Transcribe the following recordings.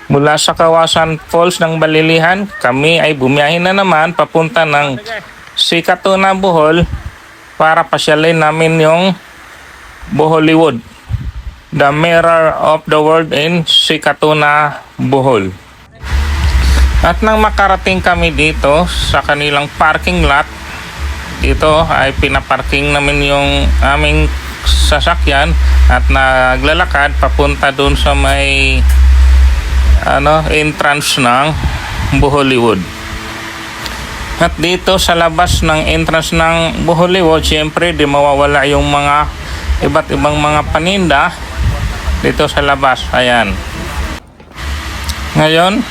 Mula sa Kawasan Falls ng Balilihan, kami ay bumiyahin na naman papunta ng Sikatuna, Bohol para pasyalin namin yung Boholywood, the mirror of the world in Sikatuna, Bohol. At nang makarating kami dito sa kanilang parking lot, dito ay pinaparking namin yung aming sasakyan at naglalakad papunta dun sa may entrance ng Boholywood. At dito sa labas ng entrance ng Boholywood, syempre di mawawala yung mga iba't ibang mga paninda dito sa labas. Ayan. Ngayon,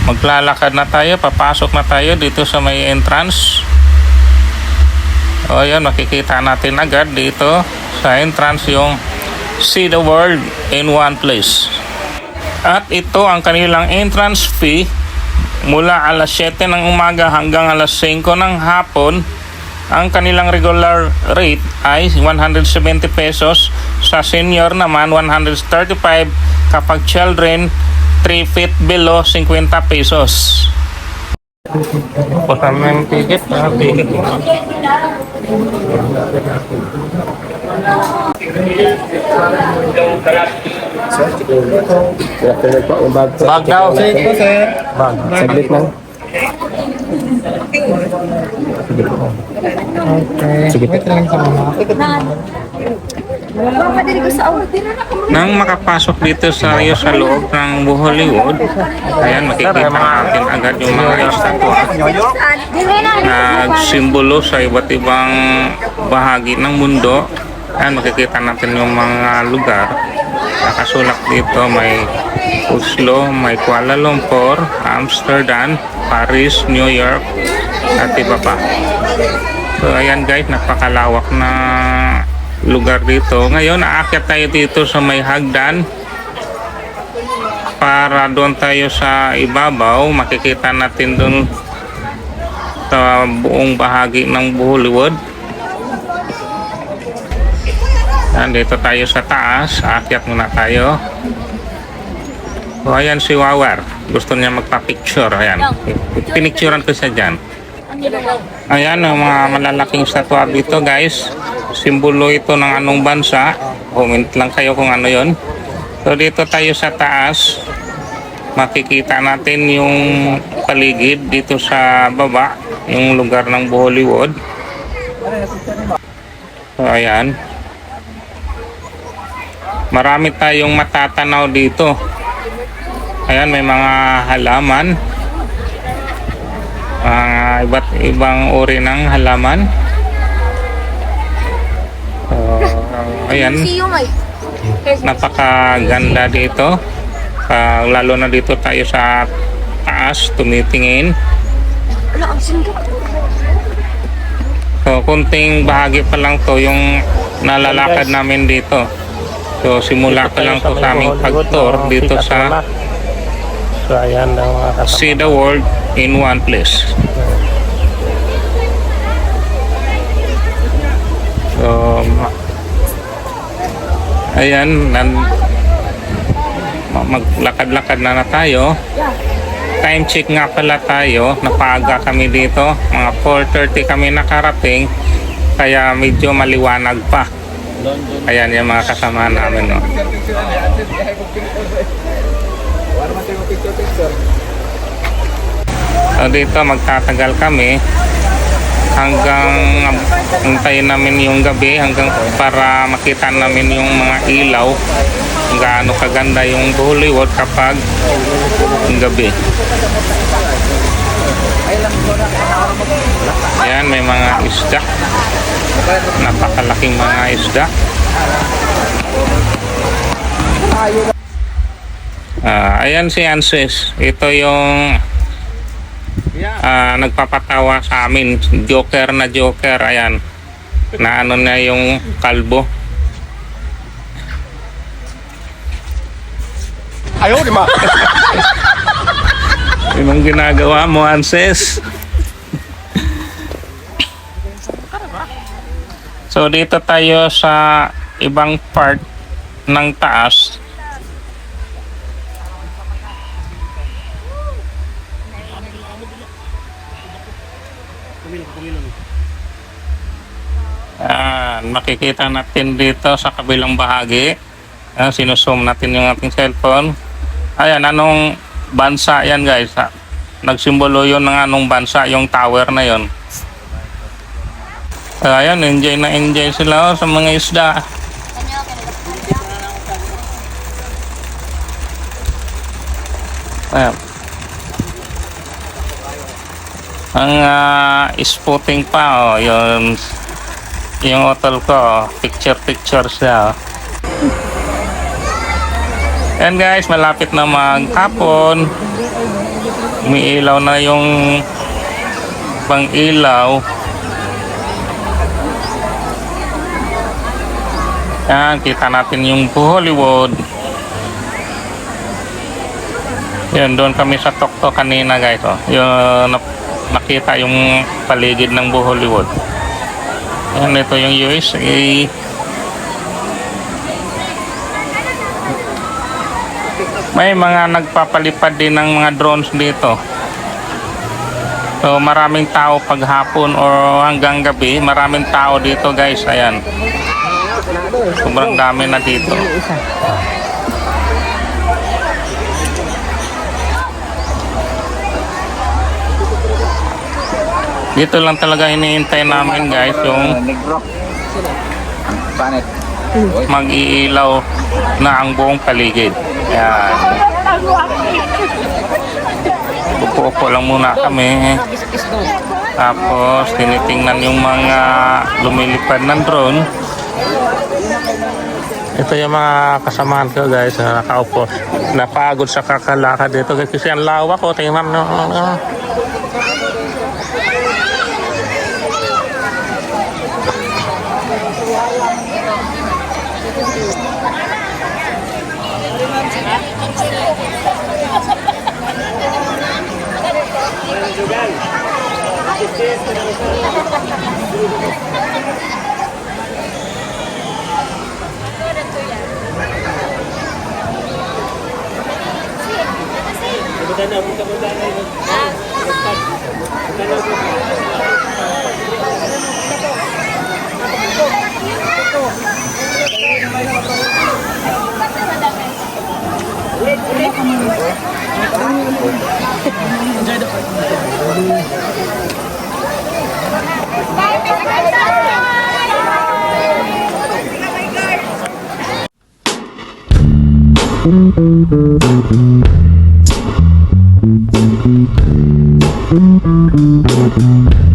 maglalakad na tayo, papasok na tayo dito sa may entrance. O ayan, makikita natin agad dito sa entrance yung See the World in One Place. At ito ang kanilang entrance fee mula alas 7 ng umaga hanggang alas 5 ng hapon. Ang kanilang regular rate ay 170 pesos. Sa senior naman 135. Kapag children 3 feet below 50 pesos. Kasama yung ticket. Ticket. Bag daw. Bag. Saglit lang. Okay. Sige. Nang makapasok dito sa loob ng Boholywood, ayan, makikita natin agad yung mga estatwa nagsimbolo sa iba't ibang bahagi ng mundo. Ayan, makikita natin yung mga lugar nakasulat dito. May Oslo, may Kuala Lumpur, Amsterdam, Paris, New York at iba pa. So ayan guys, napakalawak na lugar dito. Ngayon aakyat tayo dito sa may hagdan para doon tayo sa ibabaw. Makikita natin doon sa buong bahagi ng Boholywood. Dito tayo sa taas, aakyat muna tayo. So ayan si Wawar, gusto niya magpa-picture. Ayan, pinicturean ko siya dyan. Ayan ang mga malalaking statwa dito guys. Simbolo ito ng anong bansa. Comment lang kayo kung ano yon. So dito tayo sa taas, makikita natin yung paligid. Dito sa baba, yung lugar ng Boholywood. So ayan, marami tayong matatanaw dito. Ayan, may mga halaman, iba't ibang uri ng halaman. Ayan, napakaganda dito. Lalo na dito tayo sa taas, tumitingin. So, kunting bahagi pa lang to yung nalalakad namin dito. So, simula pa lang to sa aming pag-tour dito sa See the World in One Place. So, ayan, maglakad-lakad na tayo. Time check nga pala tayo, napaaga kami dito, mga 4:30 kami nakarating, kaya medyo maliwanag pa. Ayan yung mga kasama namin, no? So dito magtatagal kami hanggang antayin namin yung gabi, hanggang para makita namin yung mga ilaw, kung gaano kaganda yung Boholywood kapag gabi. Ayan, may mga isda, napakalaking mga isda. Ayan si Anses, ito yung nagpapatawa sa amin, joker na joker. Ayan, na ano na yung kalbo. Ayaw, di ba? Anong ginagawa mo, Anses? So dito tayo sa ibang part ng taas. Makikita natin dito sa kabilang bahagi. Sinusum natin yung ating cellphone. Ayan, anong bansa yan guys? Nagsimbolo yun ng anong bansa, yung tower na yun. Ayan, enjoy na enjoy sila sa mga isda. Ayan. Ang spotting pa, yung hotel ko, picture siya. Ayan guys, malapit na maghapon. Umiilaw na yung pang ilaw. Yan, kita natin yung Hollywood. Yan, doon kami sa Tokto kanina guys. Yung nakita yung paligid ng Hollywood. Yan, ito yung USA. May mga nagpapalipad din ng mga drones dito. So maraming tao pag hapon o hanggang gabi, maraming tao dito guys. Ayan. Sobrang dami na dito. Dito lang talaga hinihintay namin guys yung mag-iilaw na ang buong paligid. Ayan. Upo-upo lang muna kami. Tapos tinitingnan yung mga lumilipad ng drone. Ito yung mga kasamahan ko guys na nakaupo. Napagod sa kakalakad dito kasi ang lawak ko. Tingnan mo. Thank you.